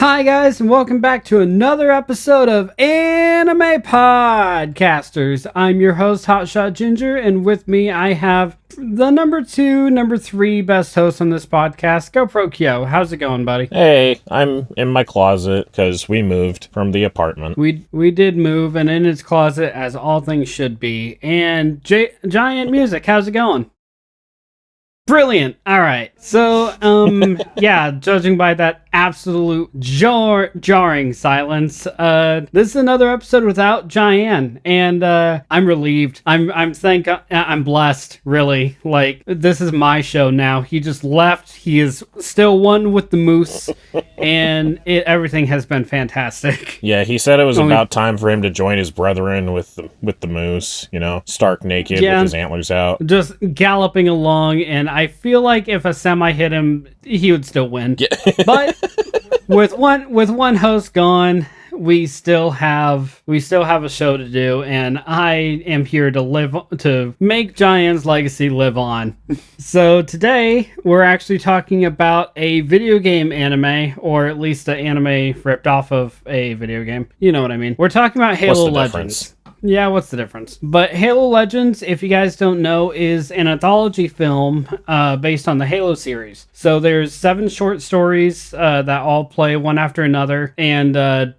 Hi guys, and welcome back to another episode of Anime Podcasters. I'm your host, Hotshot Ginger, and with me I have the number 3 best host on this podcast, GoProKyo. How's it going, buddy? Hey, I'm in my closet because we moved from the apartment. We did move, and in its closet, as all things should be. And Giant Music, how's it going? Brilliant. All right. So, yeah, judging by that absolute jarring silence, this is another episode without Giant, and I'm relieved. I'm blessed, really. Like, this is my show now. He just left. He is still one with the moose, and everything has been fantastic. Yeah, he said it was about time for him to join his brethren with the moose, you know, stark naked with his antlers out. Just galloping along, and I feel like if a semi hit him, he would still win. Yeah. But with one host gone, we still have a show to do, and I am here to make Giant's legacy live on. So today we're actually talking about a video game anime, or at least an anime ripped off of a video game. You know what I mean? We're talking about Halo Legends. Yeah, what's the difference? But Halo Legends, if you guys don't know, is an anthology film based on the Halo series. So there's 7 short stories that all play one after another, and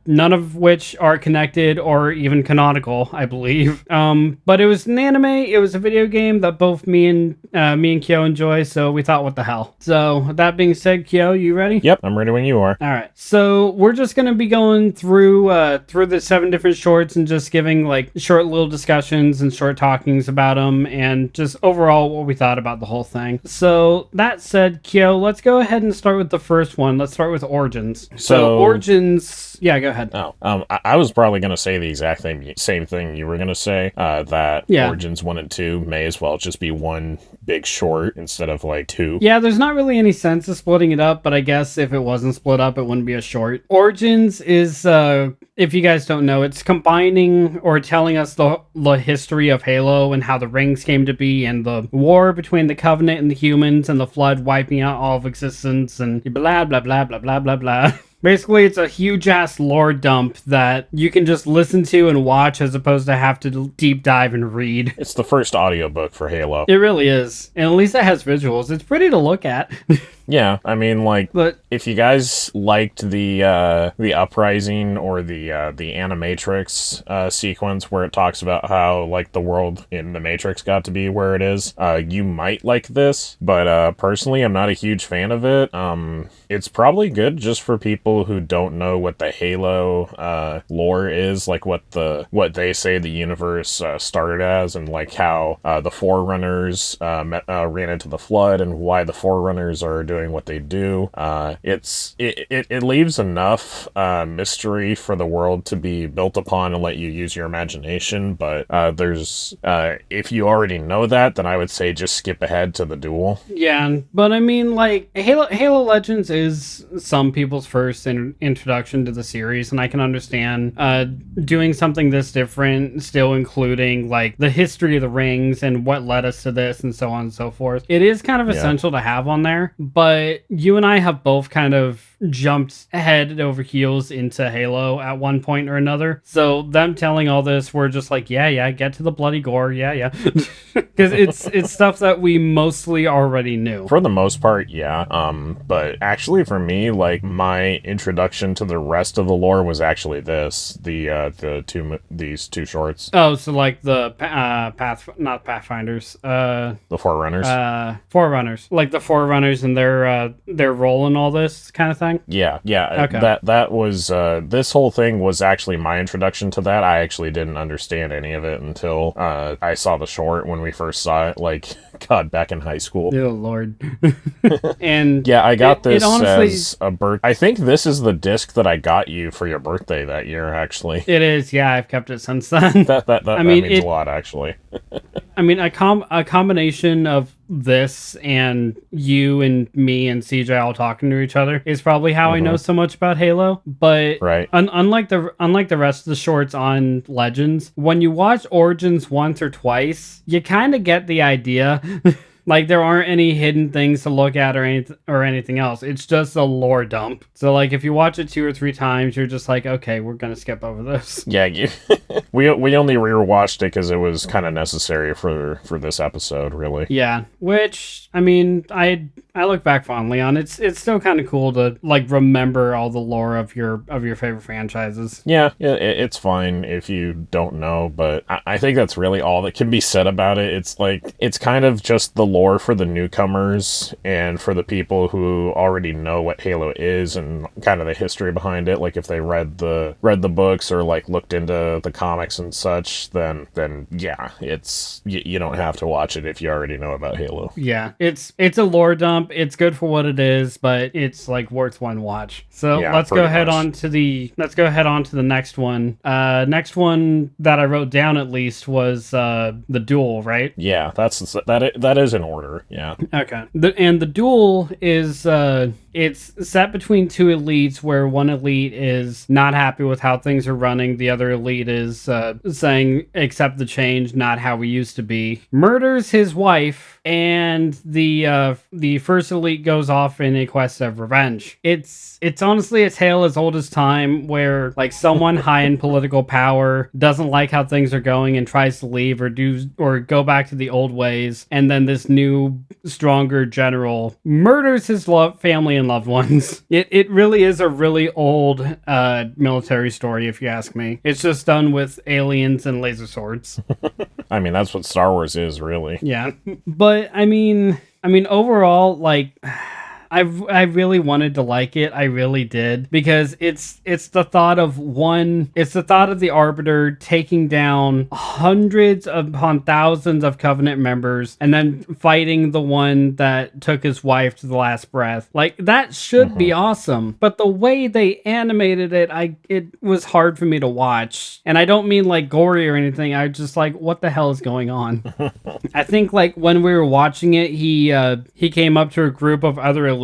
none of which are connected or even canonical, I believe. But it was an anime, it was a video game that both me and Kyo enjoy, so we thought, what the hell? So that being said, Kyo, you ready? Yep, I'm ready when you are. All right. So we're just going to be going through the 7 different shorts and just giving like short little discussions and short talkings about them, and just overall what we thought about the whole thing. So that said, Kyo, let's go ahead and start with the first one. Let's start with Origins. So Origins, yeah, go ahead. I was probably going to say the exact same thing you were going to say, that Origins 1 and 2 may as well just be one big short instead of like 2. Yeah, there's not really any sense of splitting it up, but I guess if it wasn't split up, it wouldn't be a short. Origins is, if you guys don't know, it's combining or telling us the history of Halo and how the rings came to be, and the war between the Covenant and the humans, and the Flood wiping out all of existence, and blah blah blah blah blah blah blah. Basically, it's a huge-ass lore dump that you can just listen to and watch as opposed to have to deep dive and read. It's the first audiobook for Halo. It really is. And at least it has visuals. It's pretty to look at. Yeah, I mean, like, but if you guys liked the Uprising or the Animatrix sequence where it talks about how, like, the world in the Matrix got to be where it is, you might like this, but personally, I'm not a huge fan of it. It's probably good just for people who don't know what the Halo lore is, like what they say the universe started as, and like how the Forerunners ran into the Flood, and why the Forerunners are doing what they do. It leaves enough mystery for the world to be built upon and let you use your imagination, but there's if you already know that, then I would say just skip ahead to the duel. Yeah, but I mean, like, Halo Legends is some people's first introduction to the series, and I can understand doing something this different, still including like the history of the rings and what led us to this and so on and so forth. It is kind of essential to have on there, but you and I have both kind of jumped head over heels into Halo at one point or another, so them telling all this, we're just like, yeah, get to the bloody gore, yeah. Because it's stuff that we mostly already knew. For the most part, yeah. But actually for me, like, my introduction to the rest of the lore was actually these two shorts. Oh, so like the not Pathfinders, the Forerunners. Forerunners, like the Forerunners and their role in all this kind of thing. Yeah. Okay. That was this whole thing was actually my introduction to that. I actually didn't understand any of it until I saw the short when we first saw it, like, God, back in high school. Oh Lord. And yeah, I got this honestly, as a birth. I think this is the disc that I got you for your birthday that year, actually. It is, yeah. I've kept it since then. that means a lot, actually. I mean, a combination of this and you and me and CJ all talking to each other is probably how I know so much about Halo. But right. Unlike the rest of the shorts on Legends, when you watch Origins once or twice, you kind of get the idea. Like, there aren't any hidden things to look at or anything else. It's just a lore dump. So, like, if you watch it 2 or 3 times, you're just like, okay, we're gonna skip over this. Yeah, we only rewatched it because it was kind of necessary for this episode, really. Yeah, which, I mean, I look back fondly on. It's still kind of cool to, like, remember all the lore of your favorite franchises. Yeah, it's fine if you don't know, but I think that's really all that can be said about it. It's like, it's kind of just the lore for the newcomers and for the people who already know what Halo is and kind of the history behind it. Like, if they read the books or, like, looked into the comics and such, then yeah, it's you don't have to watch it if you already know about Halo. Yeah, it's a lore dump. It's good for what it is, but it's, like, worth one watch. So yeah, let's go ahead on to the next one. Next one that I wrote down at least was the duel, right? Yeah, that is in order. Yeah. Okay. The duel is it's set between 2 elites, where one elite is not happy with how things are running. The other elite is saying, accept the change, not how we used to be. Murders his wife, and the first elite goes off in a quest of revenge. It's honestly a tale as old as time, where, like, someone high in political power doesn't like how things are going and tries to leave or go back to the old ways, and then this new, stronger general murders his family and loved ones. It really is a really old military story, if you ask me. It's just done with aliens and laser swords. I mean, that's what Star Wars is, really. Yeah. But I mean overall, like, I really wanted to like it. I really did, because it's the thought of the Arbiter taking down hundreds upon thousands of Covenant members and then fighting the one that took his wife to the last breath. Like, that should be awesome. But the way they animated it, it was hard for me to watch. And I don't mean, like, gory or anything. I just, like, what the hell is going on? I think, like, when we were watching it, he came up to a group of other elites,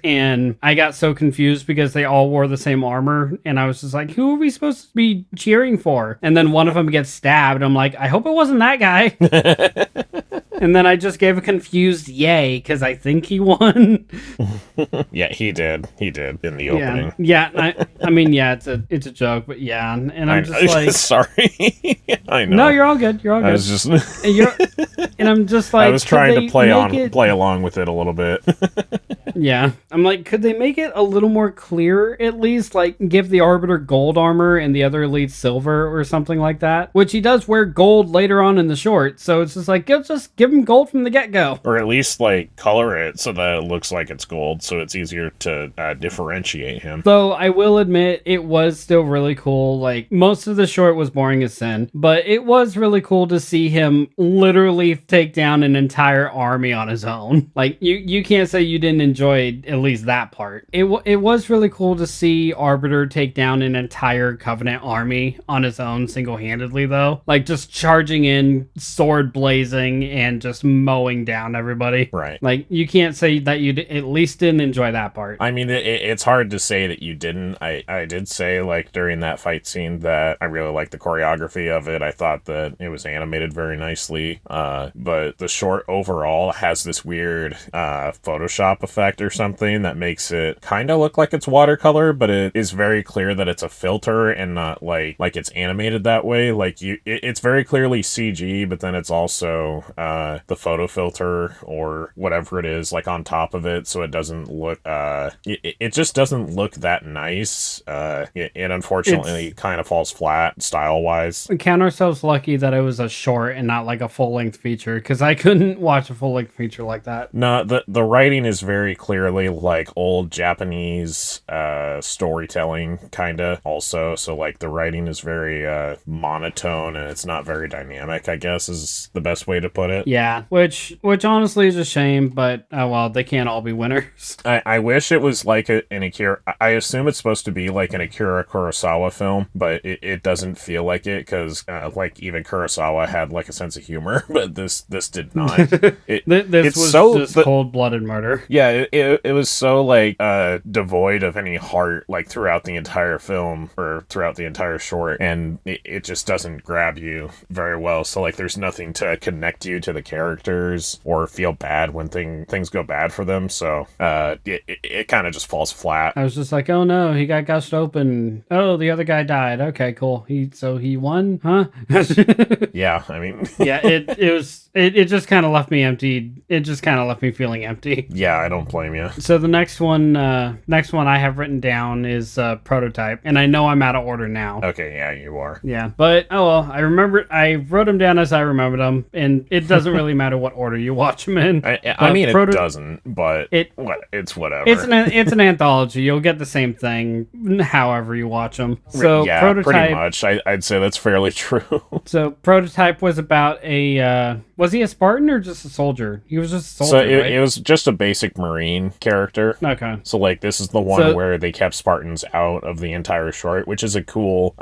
and I got so confused because they all wore the same armor, and I was just like, who are we supposed to be cheering for? And then one of them gets stabbed. I'm like, I hope it wasn't that guy. And then I just gave a confused yay, because I think he won. Yeah, he did in the opening. Yeah. I mean, yeah, it's a joke, but yeah. And I'm just like, sorry. I know. No, you're all good. You're all good. I was just and I'm just like, I was trying to play along with it a little bit. Yeah. I'm like, could they make it a little more clear, at least? Like, give the Arbiter gold armor and the other elite silver or something like that? Which he does wear gold later on in the short, so it's just like, just give him gold from the get-go. Or at least, like, color it so that it looks like it's gold, so it's easier to differentiate him. Though, I will admit, it was still really cool. Like, most of the short was boring as sin, but it was really cool to see him literally take down an entire army on his own. Like, you can't say you didn't enjoy at least that part. It was really cool to see Arbiter take down an entire Covenant army on his own single-handedly, though. Like, just charging in, sword blazing, and just mowing down everybody. Right. Like, you can't say that you at least didn't enjoy that part. I mean, it's hard to say that you didn't. I did say, like, during that fight scene that I really liked the choreography of it. I thought that it was animated very nicely. But the short overall has this weird Photoshop effect or something that makes it kind of look like it's watercolor, but it is very clear that it's a filter and not like it's animated that way. Like, it's very clearly CG, but then it's also the photo filter or whatever it is, like, on top of it, so it doesn't look it just doesn't look that nice. It unfortunately kind of falls flat style wise. We count ourselves lucky that it was a short and not like a full-length feature, because I couldn't watch a full-length feature like that. No, the writing is very clearly like old Japanese storytelling kinda also, so like the writing is very monotone and it's not very dynamic, I guess is the best way to put it. Yeah, which honestly is a shame, but oh well, they can't all be winners. I wish it was like an Akira. I assume it's supposed to be like an Akira Kurosawa film, but it doesn't feel like it, because like even Kurosawa had like a sense of humor, but this did not. This was just cold-blooded murder. Yeah, it was so like devoid of any heart like throughout the entire film or throughout the entire short, and it just doesn't grab you very well. So like there's nothing to connect you to the characters or feel bad when things go bad for them. So it kind of just falls flat. I was just like, oh no, he got gushed open. Oh, the other guy died. Okay, cool. He won, huh? Yeah, I mean, yeah, it just kind of left me empty. It just kind of left me feeling empty. Yeah, I don't blame you. So the next one I have written down is Prototype, and I know I'm out of order now. Okay, yeah, you are. Yeah, but oh well, I wrote them down as I remembered them, and it doesn't really matter what order you watch them in. I mean, it doesn't, but it's whatever. It's an anthology. You'll get the same thing however you watch them. So yeah, Prototype, pretty much. I'd say that's fairly true. So Prototype was about a was he a Spartan or just a soldier? He was just a soldier. So right? it was just a basic Marine character. Okay. So like this is the one where they kept Spartans out of the entire short, which is a cool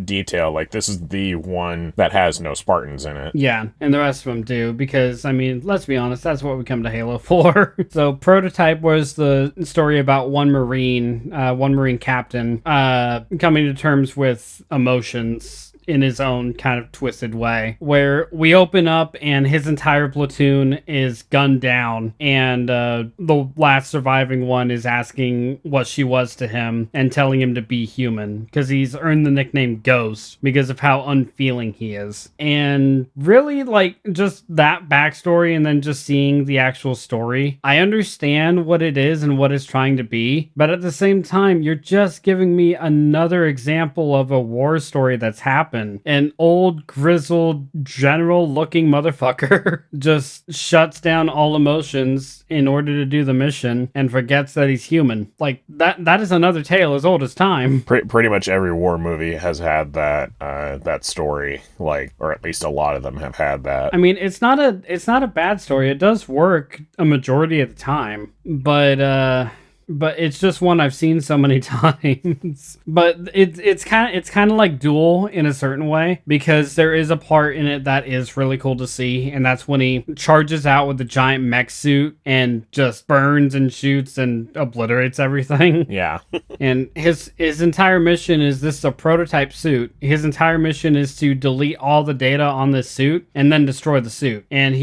detail. Like this is the one that has no Spartans in it. Yeah, and the rest of them do, because I mean, let's be honest, that's what we come to Halo for. So Prototype was the story about one Marine captain coming to terms with emotions in his own kind of twisted way, where we open up and his entire platoon is gunned down, and the last surviving one is asking what she was to him and telling him to be human, because he's earned the nickname Ghost because of how unfeeling he is. And really, like, just that backstory and then just seeing the actual story, I understand what it is and what it's trying to be, but at the same time, you're just giving me another example of a war story that's happened. An old, grizzled, general-looking motherfucker just shuts down all emotions in order to do the mission and forgets that he's human. Like, that is another tale as old as time. Pretty much every war movie has had that story, like, or at least a lot of them have had that. I mean, it's not a bad story. It does work a majority of the time, but it's just one I've seen so many times. But it's kind of like Duel in a certain way, because there is a part in it that is really cool to see, and that's when he charges out with the giant mech suit and just burns and shoots and obliterates everything. Yeah. And his entire mission is, this is a prototype suit. His entire mission is to delete all the data on this suit and then destroy the suit. And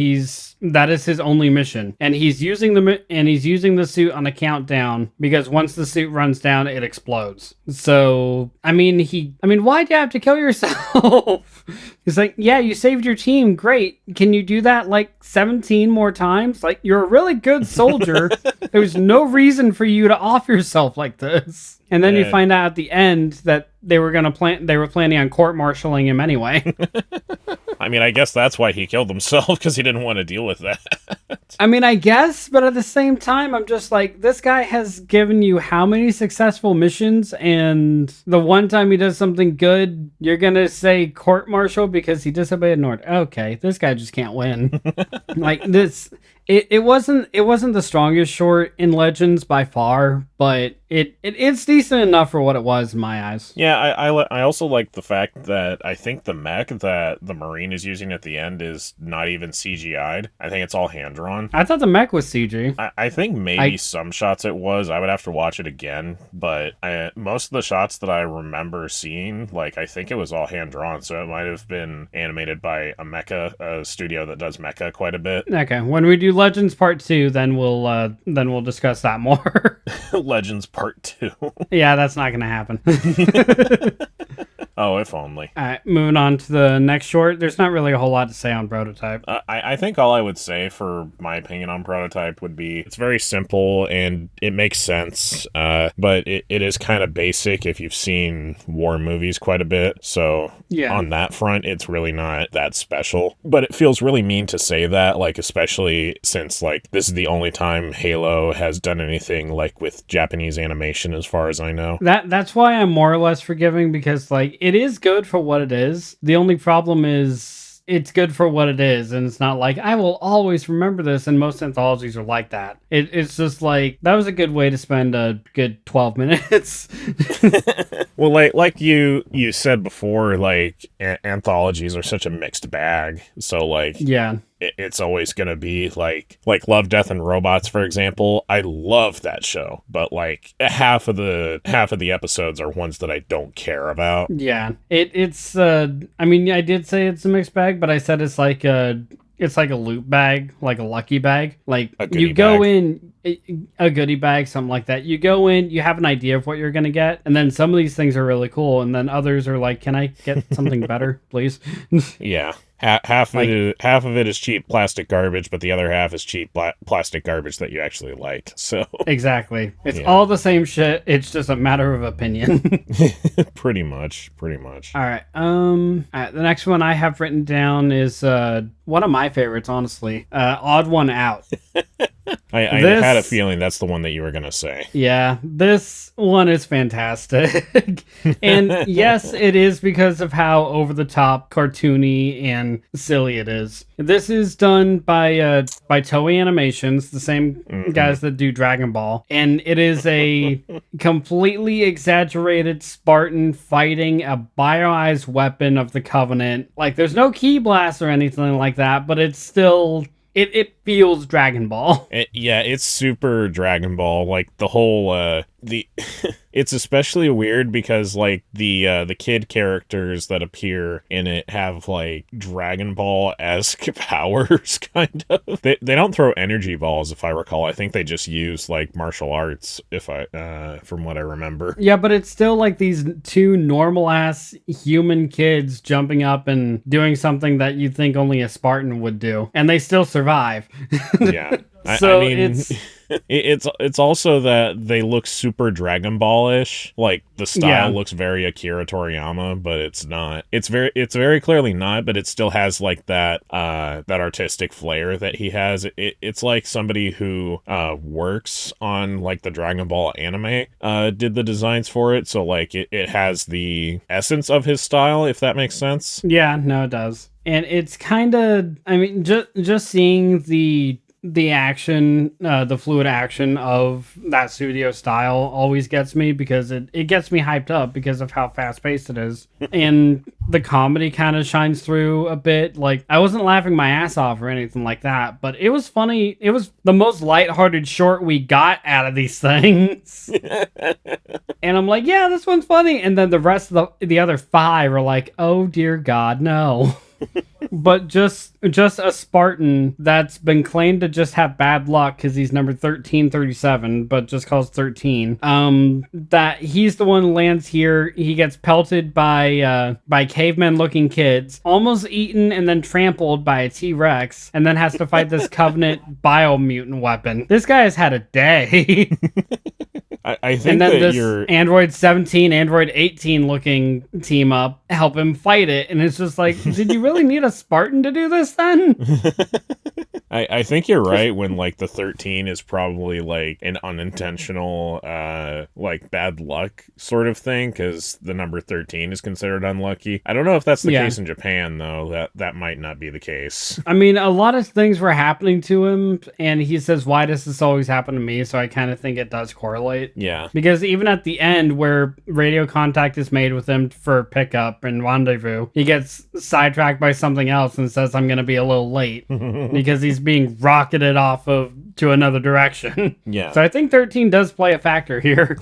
that is his only mission. And he's using the suit on a countdown, because once the suit runs down, it explodes. So, I mean, why'd you have to kill yourself? He's like, yeah, you saved your team. Great. Can you do that like 17 more times? Like, you're a really good soldier. There's no reason for you to off yourself like this. And then you find out at the end that they were planning on court-martialing him anyway. I mean, I guess that's why he killed himself, because he didn't want to deal with that. I mean, I guess, but at the same time, I'm just like, this guy has given you how many successful missions, and the one time he does something good, you're gonna say court-martial because he disobeyed an order. Okay, this guy just can't win. Like, this... It wasn't the strongest short in Legends by far, but it's decent enough for what it was in my eyes. Yeah, I also like the fact that I think the mech that the Marine is using at the end is not even CGI'd. I think it's all hand-drawn. I thought the mech was CG. I think maybe some shots it was. I would have to watch it again, but most of the shots that I remember seeing, like, I think it was all hand-drawn, so it might have been animated by a studio that does mecha quite a bit. Okay, when we do Legends Part 2, then we'll discuss that more. Legends Part 2. Yeah, that's not gonna happen. Oh, if only. Alright, moving on to the next short. There's not really a whole lot to say on Prototype. I think all I would say for my opinion on Prototype would be it's very simple and it makes sense, but it is kind of basic if you've seen war movies quite a bit. So yeah, on that front, it's really not that special. But it feels really mean to say that, like, especially since, like, this is the only time Halo has done anything, like, with Japanese animation, as far as I know. That's why I'm more or less forgiving, because, like, it is good for what it is. The only problem is it's good for what it is, and it's not like, I will always remember this, and most anthologies are like that. It's just like, that was a good way to spend a good 12 minutes. Well, like you said before, like, anthologies are such a mixed bag. So, like, yeah, it's always gonna be like Love, Death, and Robots, for example. I love that show, but like half of the episodes are ones that I don't care about. Yeah, it's I mean, I did say it's a mixed bag, but I said it's like a loot bag, like a lucky bag. Like you go in a goodie bag, something like that. You go in, you have an idea of what you're gonna get, and then some of these things are really cool, and then others are like, "Can I get something better, please?" Yeah. Half of it is cheap plastic garbage, but the other half is cheap plastic garbage that you actually like. So exactly, it's all the same shit. It's just a matter of opinion. Pretty much. All right. The next one I have written down is one of my favorites, honestly. Odd One Out. I had a feeling that's the one that you were gonna say. Yeah, this one is fantastic. And yes, it is because of how over the top, cartoony, and silly it is. This is done by Toei Animations, the same guys that do Dragon Ball, and it is a completely exaggerated Spartan fighting a bioized weapon of the Covenant. Like, there's no ki blast or anything like that, but it's still... It feels Dragon Ball. It's super Dragon Ball. Like the whole it's especially weird because like the kid characters that appear in it have like Dragon Ball-esque powers, kind of. They don't throw energy balls, if I recall. I think they just use like martial arts, if I from what I remember. Yeah, but it's still like these two normal-ass human kids jumping up and doing something that you'd think only a Spartan would do, and they still survive. Yeah. So I mean, it's also that they look super Dragon Ball-ish. Like the style looks very Akira Toriyama, but it's not. It's very clearly not, but it still has like that artistic flair that he has. It's like somebody who works on like the Dragon Ball anime did the designs for it, so like it has the essence of his style, if that makes sense. Yeah, no, it does. And it's kind of, I mean, just seeing the action, the fluid action of that studio style always gets me, because it gets me hyped up because of how fast paced it is. And the comedy kind of shines through a bit. Like, I wasn't laughing my ass off or anything like that, but it was funny. It was the most lighthearted short we got out of these things. And I'm like, yeah, this one's funny. And then the rest of the other 5 are like, oh dear God, no. But just a Spartan that's been claimed to just have bad luck because he's number 1337, but just calls 13. That he's the one who lands here. He gets pelted by caveman-looking kids, almost eaten and then trampled by a T-Rex, and then has to fight this Covenant biomutant weapon. This guy has had a day. I think and then that this you're... Android 17, Android 18 looking team up help him fight it, and it's just like, did you really need a Spartan to do this then? I think you're right when like the 13 is probably like an unintentional like bad luck sort of thing, because the number 13 is considered unlucky. I don't know if that's the case in Japan though. That might not be the case. I mean, a lot of things were happening to him, and he says, why does this always happen to me? So I kind of think it does correlate. Yeah. Because even at the end where radio contact is made with him for pickup and rendezvous, he gets sidetracked by something else and says, I'm going to be a little late because he's being rocketed off to another direction. Yeah. So I think 13 does play a factor here.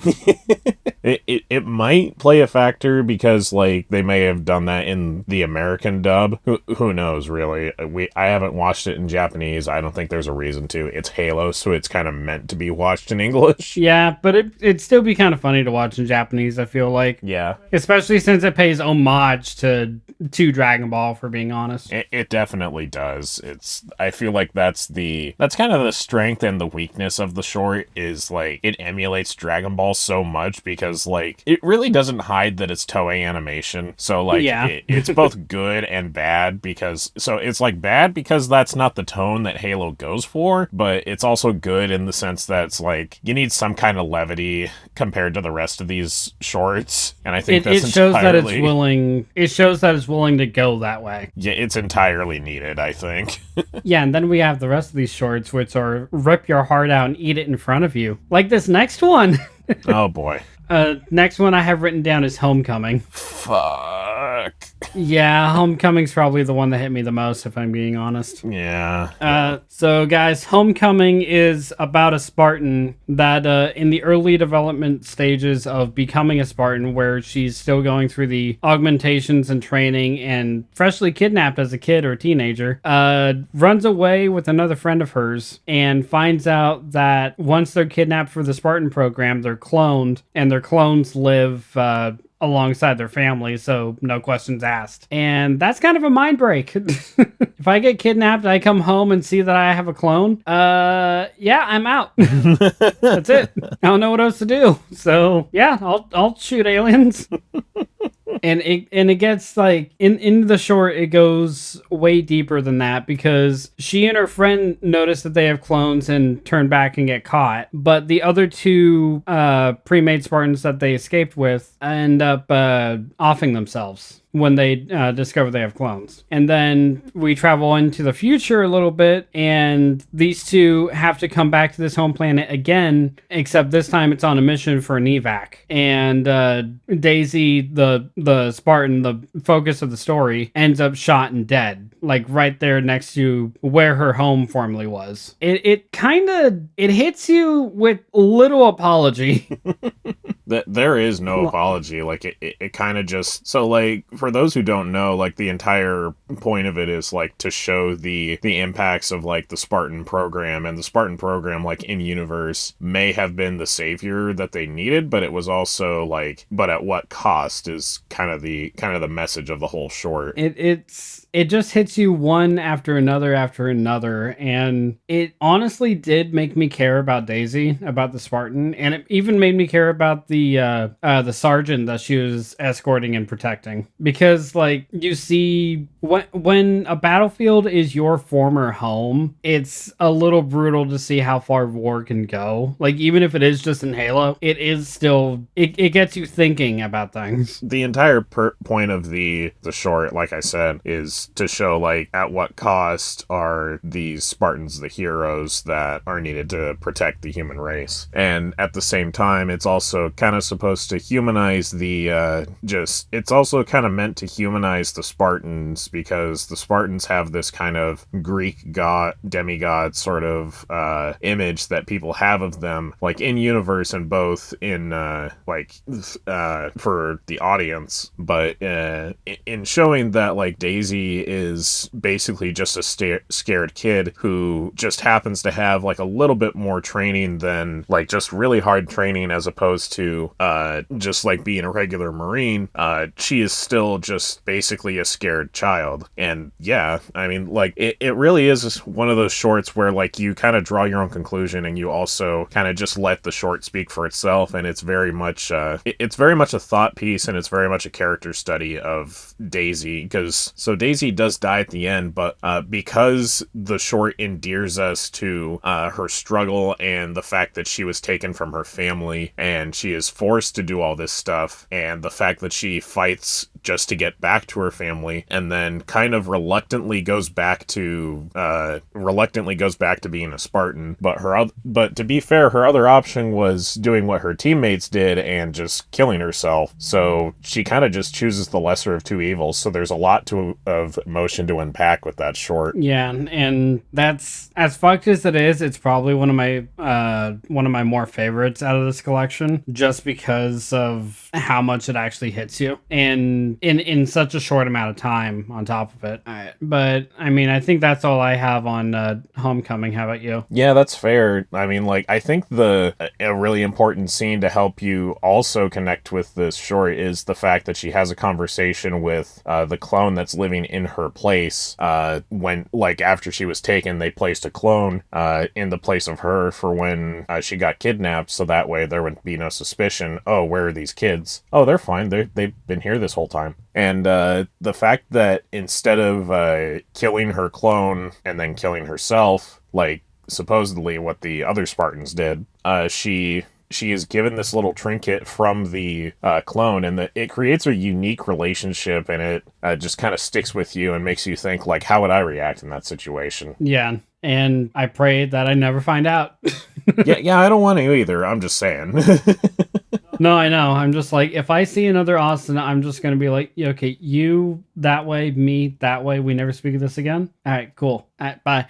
It might play a factor because like they may have done that in the American dub. Who knows, really? I haven't watched it in Japanese. I don't think there's a reason to. It's Halo, so it's kind of meant to be watched in English. Yeah, but it'd still be kind of funny to watch in Japanese, I feel like. Yeah. Especially since it pays homage to Dragon Ball, for being honest. It definitely does. I feel like that's kind of the strength and the weakness of the short, is like it emulates Dragon Ball so much because like it really doesn't hide that it's Toei Animation. So like it's both good and bad, because it's like bad because that's not the tone that Halo goes for, but it's also good in the sense that it's like you need some kind of levity compared to the rest of these shorts, and I think it shows that it's willing. It shows that it's willing to go that way. Yeah, it's entirely needed, I think. Yeah, and then we have the rest of these shorts, which are rip your heart out and eat it in front of you, like this next one. Oh boy. Next one I have written down is Homecoming. Fuck. Yeah, Homecoming's probably the one that hit me the most, if I'm being honest. Yeah. So, guys, Homecoming is about a Spartan that, in the early development stages of becoming a Spartan, where she's still going through the augmentations and training and freshly kidnapped as a kid or a teenager, runs away with another friend of hers and finds out that once they're kidnapped for the Spartan program, they're cloned, and their clones live alongside their family, so no questions asked. And that's kind of a mind break. If I get kidnapped, I come home and see that I have a clone, yeah, I'm out. That's it. I don't know what else to do. So yeah, I'll shoot aliens. And it gets like in the short, it goes way deeper than that, because she and her friend notice that they have clones and turn back and get caught. But the other two pre-made Spartans that they escaped with end up offing themselves when they discover they have clones. And then we travel into the future a little bit, and these two have to come back to this home planet again, except this time it's on a mission for an evac. And Daisy, the Spartan, the focus of the story, ends up shot and dead, like right there next to where her home formerly was. It kind of hits you with little apology. There is no apology. Like, it kind of just... So, like, for those who don't know, like, the entire point of it is, like, to show the impacts of, like, the Spartan program. And the Spartan program, like, in-universe may have been the savior that they needed, but it was also, like... But at what cost is kind of the message of the whole short. It just hits you one after another, and it honestly did make me care about Daisy, about the Spartan, and it even made me care about the sergeant that she was escorting and protecting. Because, like, you see, when a battlefield is your former home, it's a little brutal to see how far war can go. Like, even if it is just in Halo, it is still, it gets you thinking about things. The entire point of the short, like I said, is to show, like, at what cost are these Spartans the heroes that are needed to protect the human race. And at the same time, it's also kind of supposed to humanize it's also kind of meant to humanize the Spartans, because the Spartans have this kind of Greek demigod sort of image that people have of them, like, in universe and both in for the audience, but in showing that, like, Daisy is basically just a scared kid who just happens to have, like, a little bit more training than, like, just really hard training, as opposed to just, like, being a regular Marine. She is still just basically a scared child. And yeah, I mean, like, it really is one of those shorts where, like, you kind of draw your own conclusion, and you also kind of just let the short speak for itself. And it's very much it's very much a thought piece, and it's very much a character study of Daisy, because Daisy does die at the end, but because the short endears us to her struggle and the fact that she was taken from her family and she is forced to do all this stuff, and the fact that she fights just to get back to her family, and then kind of reluctantly goes back to being a Spartan. But to be fair, her other option was doing what her teammates did and just killing herself. So she kind of just chooses the lesser of two evils. So there's a lot of emotion to unpack with that short. Yeah, and that's, as fucked as it is, it's probably one of my more favorites out of this collection, just because of how much it actually hits you, and in such a short amount of time on top of it. But I mean, I think that's all I have on Homecoming. How about you? Yeah, that's fair. I mean, like, I think a really important scene to help you also connect with this short is the fact that she has a conversation with the clone that's living in her place. When, like, after she was taken, they placed a clone in the place of her for when she got kidnapped, so that way there would be no suspicion. Oh, where are these kids? Oh, they're fine. They've been here this whole time. And the fact that instead of killing her clone and then killing herself, like supposedly what the other Spartans did, she is given this little trinket from the clone, and it creates a unique relationship, and it just kind of sticks with you and makes you think, like, how would I react in that situation? Yeah, and I pray that I never find out. yeah, I don't want to either. I'm just saying. No, I know. I'm just like, if I see another Austin, I'm just going to be like, yeah, okay, you that way, me that way. We never speak of this again. All right, cool. All right, bye.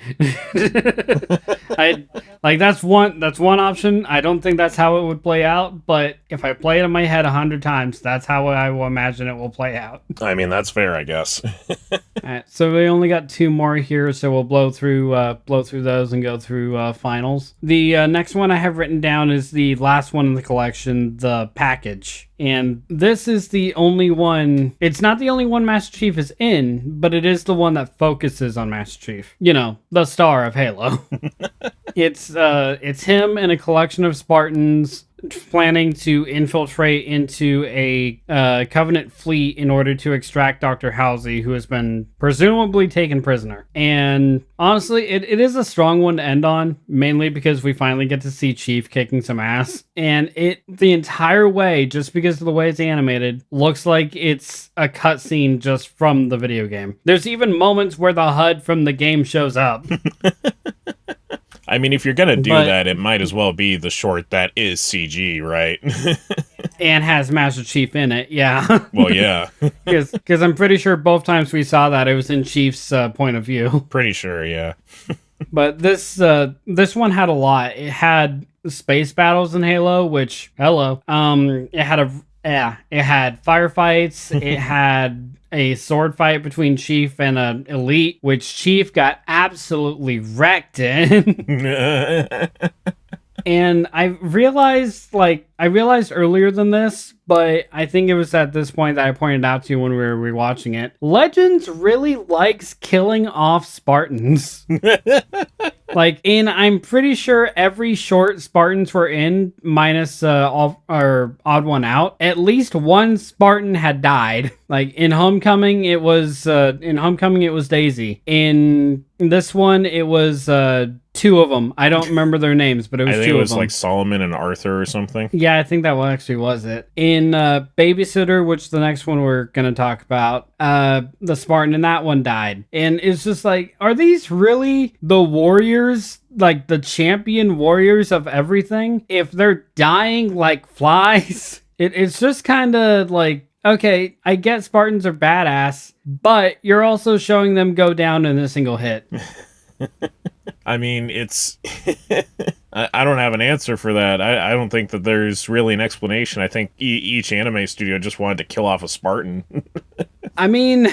That's one option. I don't think that's how it would play out, but if I play it in my head 100 times, that's how I will imagine it will play out. I mean, that's fair, I guess. All right, so we only got 2 more here, so we'll blow through those and go through finals. The next one I have written down is the last one in the collection, the package. And this is the only one, it's not the only one Master Chief is in, but it is the one that focuses on Master Chief. You know, the star of Halo. It's him and a collection of Spartans planning to infiltrate into a Covenant fleet in order to extract Dr. Halsey, who has been presumably taken prisoner. And honestly, it is a strong one to end on, mainly because we finally get to see Chief kicking some ass. And the entire way, just because of the way it's animated, looks like it's a cutscene just from the video game. There's even moments where the HUD from the game shows up. I mean, if you're going to do that, it might as well be the short that is CG, right? And has Master Chief in it, yeah. Well, yeah. Because I'm pretty sure both times we saw that, it was in Chief's point of view. Pretty sure, yeah. But this one had a lot. It had space battles in Halo, which, hello. It had firefights. It had a sword fight between Chief and an elite, which Chief got absolutely wrecked in. And I realized earlier than this, but I think it was at this point that I pointed out to you when we were rewatching it. Legends really likes killing off Spartans. And I'm pretty sure every short Spartans were in, minus odd one out, at least one Spartan had died. In Homecoming, it was Daisy. In this one, it was 2 of them. I don't remember their names, but it was 2 of them. I think it was like Solomon and Arthur or something. Yeah, I think that one actually was it. In Babysitter, which the next one we're going to talk about, the Spartan in that one died. And it's just like, are these really the warriors? Like the champion warriors of everything? If they're dying like flies? It's just kind of like, okay, I get Spartans are badass, but you're also showing them go down in a single hit. I mean, it's... I don't have an answer for that. I don't think that there's really an explanation. I think each anime studio just wanted to kill off a Spartan. I mean,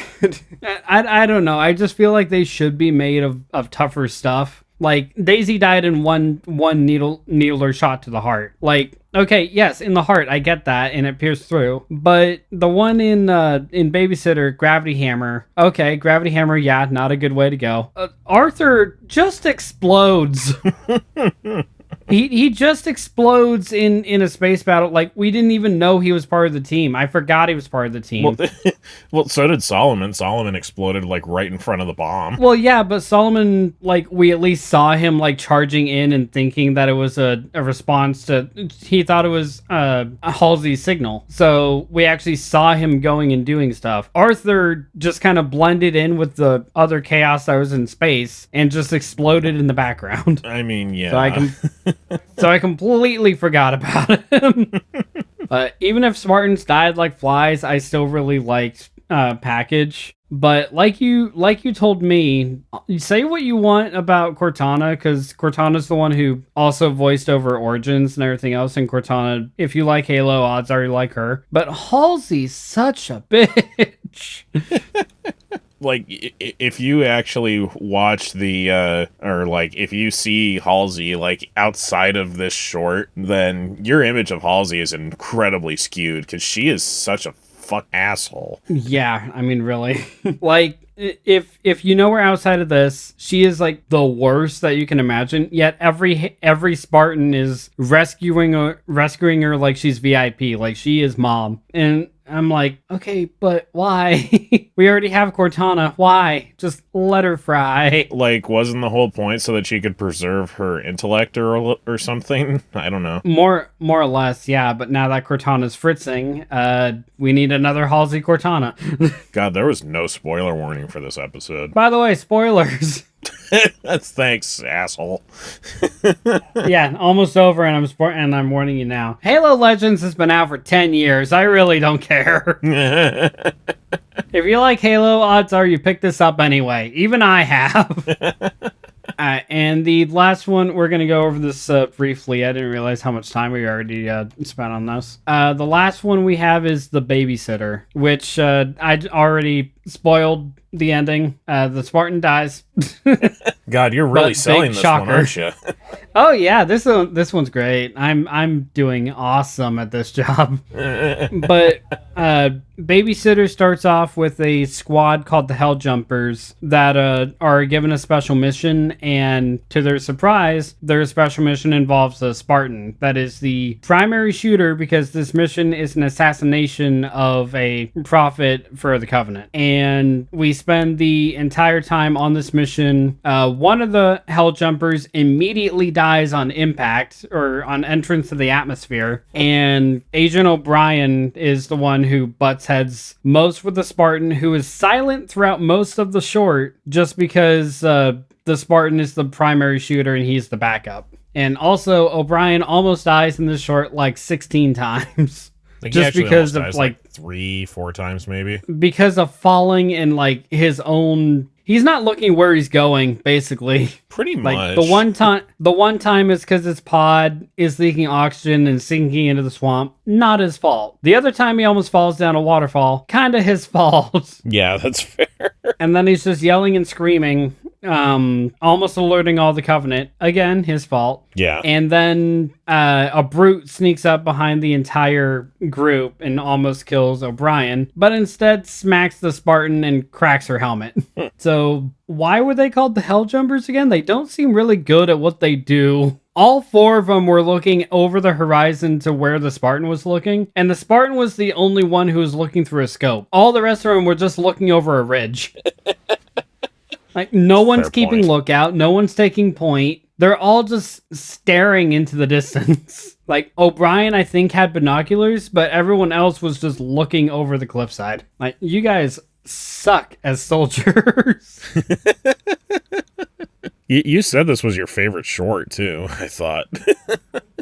I don't know. I just feel like they should be made of tougher stuff. Like, Daisy died in one needler shot to the heart. Like, okay, yes, in the heart, I get that, and it pierced through. But the one in Babysitter, Gravity Hammer, okay, Gravity Hammer, yeah, not a good way to go. Arthur just explodes. He just explodes in a space battle. Like, we didn't even know he was part of the team. I forgot he was part of the team. Well, so did Solomon. Solomon exploded, right in front of the bomb. Well, yeah, but Solomon, we at least saw him, charging in and thinking that it was a response to... He thought it was Halsey's signal. So we actually saw him going and doing stuff. Arthur just kind of blended in with the other chaos that was in space and just exploded in the background. I mean, yeah. So I completely forgot about him. But even if Spartans died like flies, I still really liked Package. But like you told me, you say what you want about Cortana, because Cortana's the one who also voiced over Origins and everything else. And Cortana, if you like Halo, odds are you like her. But Halsey's such a bitch. If you actually watch if you see Halsey, outside of this short, then your image of Halsey is incredibly skewed, because she is such a fuck asshole. Yeah, I mean, really. If you know her outside of this, she is, the worst that you can imagine, yet every Spartan is rescuing her like she's VIP, like she is mom. And I'm like, okay, but why? We already have Cortana. Why? Just let her fry. Wasn't the whole point so that she could preserve her intellect or something? I don't know. More or less, yeah. But now that Cortana's fritzing, we need another Halsey Cortana. God, there was no spoiler warning for this episode. By the way, spoilers. That's thanks, asshole. Yeah, almost over, and I'm warning you now. Halo Legends has been out for 10 years. I really don't care. If you like Halo, odds are you picked this up anyway. Even I have. And the last one, we're going to go over this briefly. I didn't realize how much time we already spent on this. The last one we have is The Babysitter, which I'd already spoiled the ending. The Spartan dies. God, you're really selling this one, aren't you? Oh yeah, this one's great. I'm doing awesome at this job. But Babysitter starts off with a squad called the Hell Jumpers that are given a special mission, and to their surprise, their special mission involves a Spartan that is the primary shooter, because this mission is an assassination of a prophet for the Covenant. And we spend the entire time on this mission. One of the Hell Jumpers immediately dies on impact, or on entrance to the atmosphere, and Agent O'Brien is the one who butts heads most with the Spartan, who is silent throughout most of the short, just because the Spartan is the primary shooter and he's the backup. And also, O'Brien almost dies in this short like 16 times. Just because of like 3-4 times maybe. Because of falling in like his own... He's not looking where he's going, basically. Pretty much. Like the one time is because his pod is leaking oxygen and sinking into the swamp. Not his fault. The other time he almost falls down a waterfall. Kind of his fault. Yeah, that's fair. And then he's just yelling and screaming, almost alerting all the Covenant. Again, his fault. Yeah. And then a brute sneaks up behind the entire group and almost kills O'Brien, but instead smacks the Spartan and cracks her helmet. So why were they called the Hell Jumpers again? They don't seem really good at what they do. All 4 of them were looking over the horizon to where the Spartan was looking, and the Spartan was the only one who was looking through a scope. All the rest of them were just looking over a ridge. Like, no one's keeping lookout, no one's taking point. They're all just staring into the distance. Like, O'Brien, I think, had binoculars, but everyone else was just looking over the cliffside. Like, you guys suck as soldiers. You said this was your favorite short, too, I thought.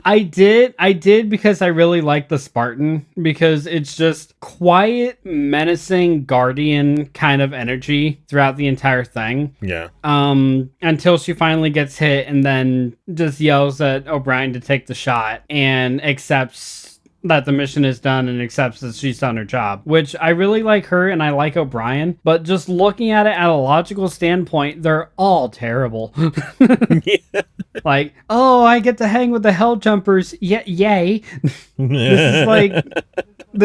I did because I really like the Spartan, because it's just quiet, menacing, guardian kind of energy throughout the entire thing. Yeah. Until she finally gets hit and then just yells at O'Brien to take the shot and accepts that the mission is done and accepts that she's done her job, which I really like her and I like O'Brien, but just looking at it at a logical standpoint, they're all terrible. Yeah. Like, oh, I get to hang with the Hell Jumpers. Yeah, yay. This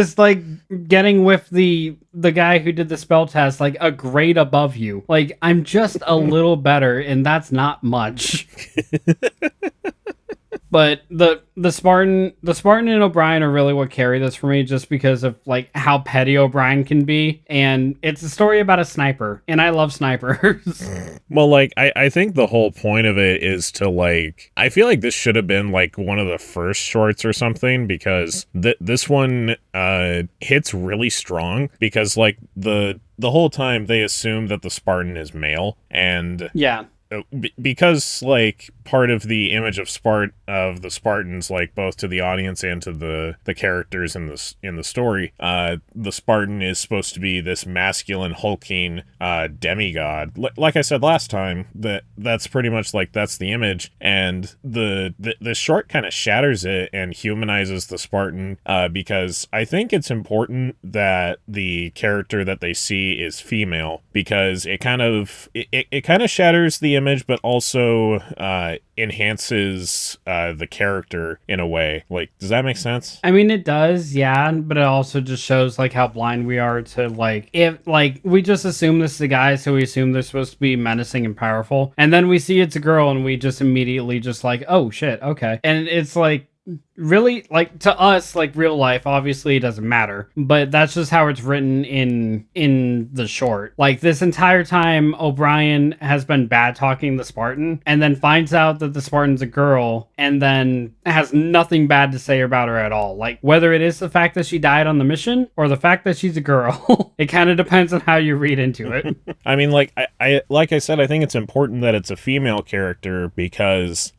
is like getting with the guy who did the spell test, like a grade above you. Like, I'm just a little better, and that's not much. But the Spartan and O'Brien are really what carry this for me, just because of like how petty O'Brien can be, and it's a story about a sniper, and I love snipers. Well, like I think the whole point of it is to like, I feel like this should have been like one of the first shorts or something, because this one hits really strong, because like the whole time they assume that the Spartan is male, and yeah. Because like part of the image of the Spartans, like both to the audience and to the characters in the story, the Spartan is supposed to be this masculine hulking demigod. Like I said last time, that's pretty much like that's the image, and the short kind of shatters it and humanizes the Spartan, because I think it's important that the character that they see is female, because it kind of shatters the image, but also enhances the character in a way. Like, does that make sense? I mean, it does, yeah, but it also just shows like how blind we are to like, if like we just assume this is a guy, so we assume they're supposed to be menacing and powerful, and then we see it's a girl and we just immediately just like, oh shit, okay. And it's like, really, like, to us, like, real life obviously it doesn't matter, but that's just how it's written in the short. Like, this entire time O'Brien has been bad talking the Spartan, and then finds out that the Spartan's a girl, and then has nothing bad to say about her at all. Like, whether it is the fact that she died on the mission or the fact that she's a girl, it kind of depends on how you read into it. I mean, like I said, I think it's important that it's a female character because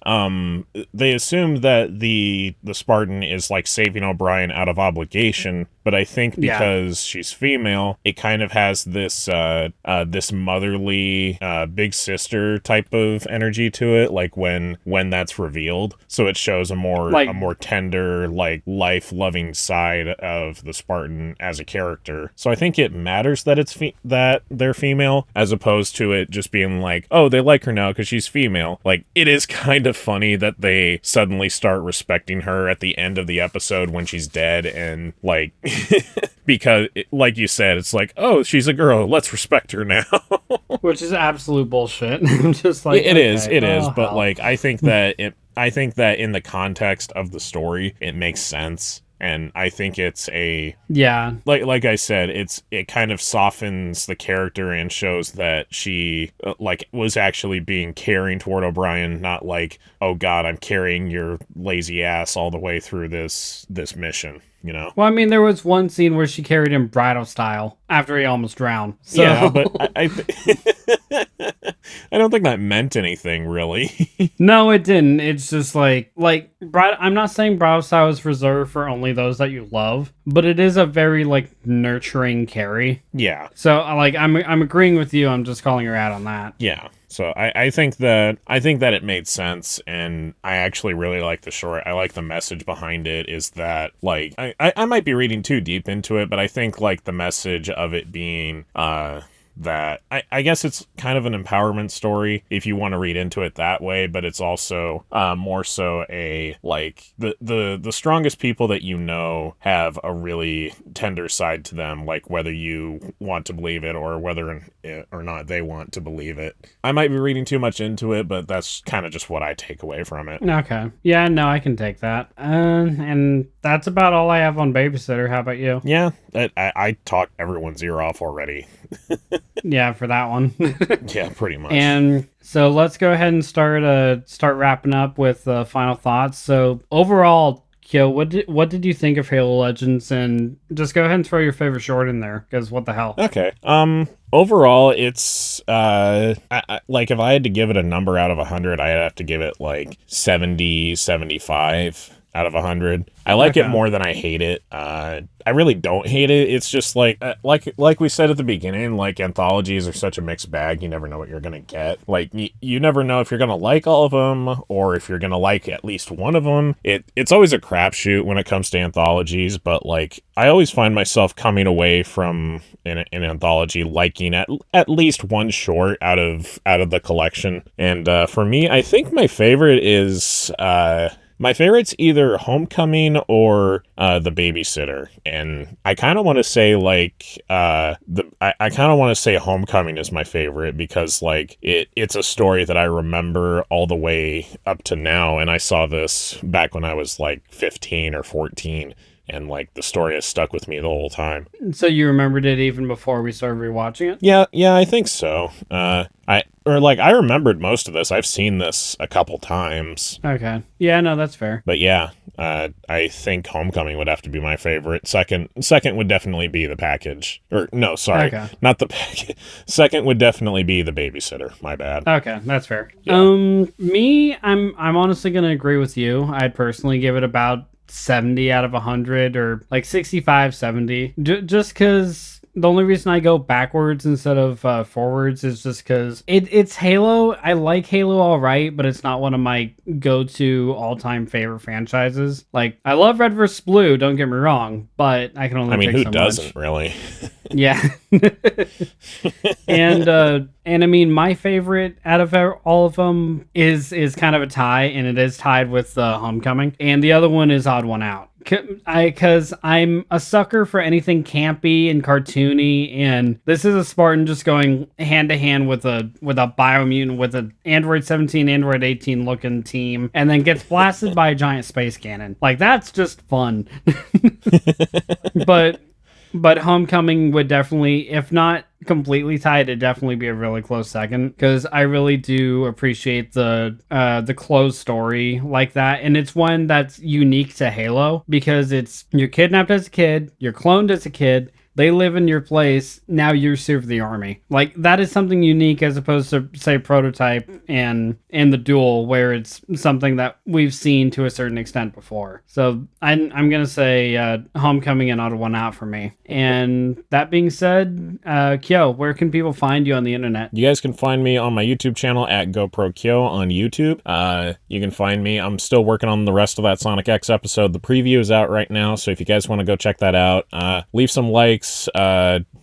they assume that the Spartan is like saving O'Brien out of obligation, but I think because she's female, it kind of has this this motherly big sister type of energy to it, like when that's revealed. So it shows a more tender, like, life-loving side of the Spartan as a character. So I think it matters that it's that they're female, as opposed to it just being like, oh, they like her now because she's female. Like, it is kind of funny that they suddenly start respecting her at the end of the episode when she's dead, and like because like you said, it's like, oh, she's a girl, let's respect her now. Which is absolute bullshit. I'm just like, it is, but hell. Like I think that in the context of the story it makes sense. And I think it's like I said, it kind of softens the character and shows that she like was actually being caring toward O'Brien, not like, oh God, I'm carrying your lazy ass all the way through this mission, you know? Well, I mean, there was one scene where she carried him bridal style after he almost drowned. So. Yeah, but I don't think that meant anything, really. No, it didn't. It's just like I'm not saying bridal style is reserved for only those that you love, but it is a very, like, nurturing carry. Yeah. So, like, I'm agreeing with you. I'm just calling her out on that. Yeah. So I think that it made sense, and I actually really like the short. I like the message behind it is that, like, I might be reading too deep into it, but I think, like, the message of it being that I guess it's kind of an empowerment story if you want to read into it that way, but it's also more so a, like, the strongest people that you know have a really tender side to them, like, whether you want to believe it or whether or not they want to believe it. I might be reading too much into it, but that's kind of just what I take away from it. Okay. Yeah, no, I can take that. And that's about all I have on Babysitter. How about you? Yeah, I talked everyone's ear off already. Yeah, for that one. Yeah, pretty much. And so let's go ahead and start wrapping up with final thoughts. So overall, Kyo, what did you think of Halo Legends? And just go ahead and throw your favorite short in there, because what the hell? Okay. Overall, it's like, if I had to give it a number out of 100, I'd have to give it like 70, 75 out of 100. I like it more than I hate it. I really don't hate it. It's just like we said at the beginning, like, anthologies are such a mixed bag. You never know what you're gonna get. Like, you never know if you're gonna like all of them or if you're gonna like at least one of them. It's always a crapshoot when it comes to anthologies, but, like, I always find myself coming away from an anthology liking at least one short out of the collection. And for me, I think my favorite is my favorite's either Homecoming or The Babysitter, and I kind of want to say, like, I kind of want to say Homecoming is my favorite because, like, it's a story that I remember all the way up to now, and I saw this back when I was like 15 or 14. And, like, the story has stuck with me the whole time. So you remembered it even before we started rewatching it? Yeah, I think so. I remembered most of this. I've seen this a couple times. Okay. Yeah, no, that's fair. But yeah, I think Homecoming would have to be my favorite. Second would definitely be The Package. Or, no, sorry. Okay. Not The Package. Second would definitely be The Babysitter. My bad. Okay, that's fair. Yeah. Me, I'm honestly going to agree with you. I'd personally give it about 70 out of 100 or like 65, 70. Just because the only reason I go backwards instead of forwards is just because it's Halo. I like Halo all right, but it's not one of my go-to all-time favorite franchises. Like, I love Red vs. Blue, don't get me wrong, but I can only take so much. Who doesn't, really? Yeah. And I mean, my favorite out of all of them is kind of a tie, and it is tied with Homecoming. And the other one is Odd One Out. Because I'm a sucker for anything campy and cartoony, and this is a Spartan just going hand to hand with a Biomutant with an Android 17, Android 18 looking team, and then gets blasted by a giant space cannon. Like, that's just fun. But Homecoming would definitely, if not completely tied, it'd definitely be a really close second, because I really do appreciate the closed story like that, and it's one that's unique to Halo, because you're kidnapped as a kid, you're cloned as a kid, they live in your place, now you serve the army. Like, that is something unique as opposed to, say, Prototype and the Duel, where it's something that we've seen to a certain extent before. So I'm going to say Homecoming and Auto 1 out for me. And that being said, Kyo, where can people find you on the internet? You guys can find me on my YouTube channel at GoProKyo on YouTube. You can find me. I'm still working on the rest of that Sonic X episode. The preview is out right now, so if you guys want to go check that out, leave some likes.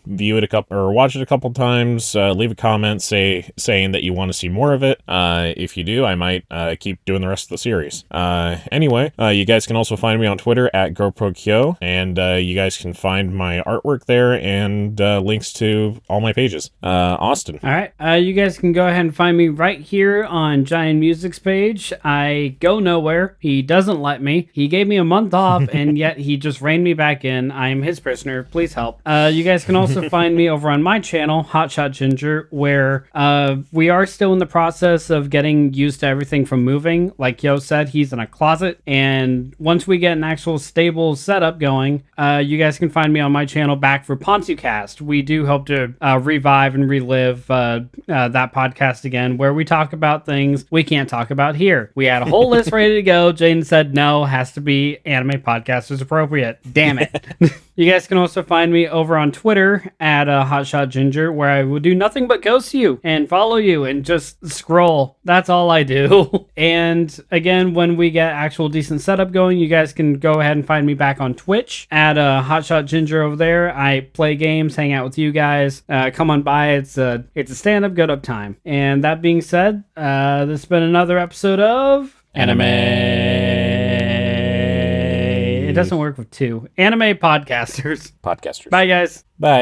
View it watch it a couple times, leave a comment saying that you want to see more of it. If you do, I might keep doing the rest of the series. Anyway, you guys can also find me on Twitter at GoProKyo, and you guys can find my artwork there and links to all my pages. Austin. All right, you guys can go ahead and find me right here on Giant Music's page. I go nowhere. He doesn't let me. He gave me a month off, and yet he just reined me back in. I am his prisoner. Please help. You guys can also find me over on my channel, Hotshot Ginger, where we are still in the process of getting used to everything from moving. Like Yo said, he's in a closet, and once we get an actual stable setup going, you guys can find me on my channel back for PontuCast. We do hope to revive and relive that podcast again, where we talk about things we can't talk about here. We had a whole list ready to go. Jaden said no, has to be anime podcasters appropriate. Damn it. You guys can also find me over on Twitter at Hotshot Ginger, where I will do nothing but ghost you and follow you and just scroll. That's all I do. And again, when we get actual decent setup going, you guys can go ahead and find me back on Twitch at Hotshot Ginger over there. I play games, hang out with you guys. Come on by. It's a stand-up, good up time. And that being said, this has been another episode of Anime. It doesn't work with two. Anime podcasters. Podcasters. Bye, guys. Bye.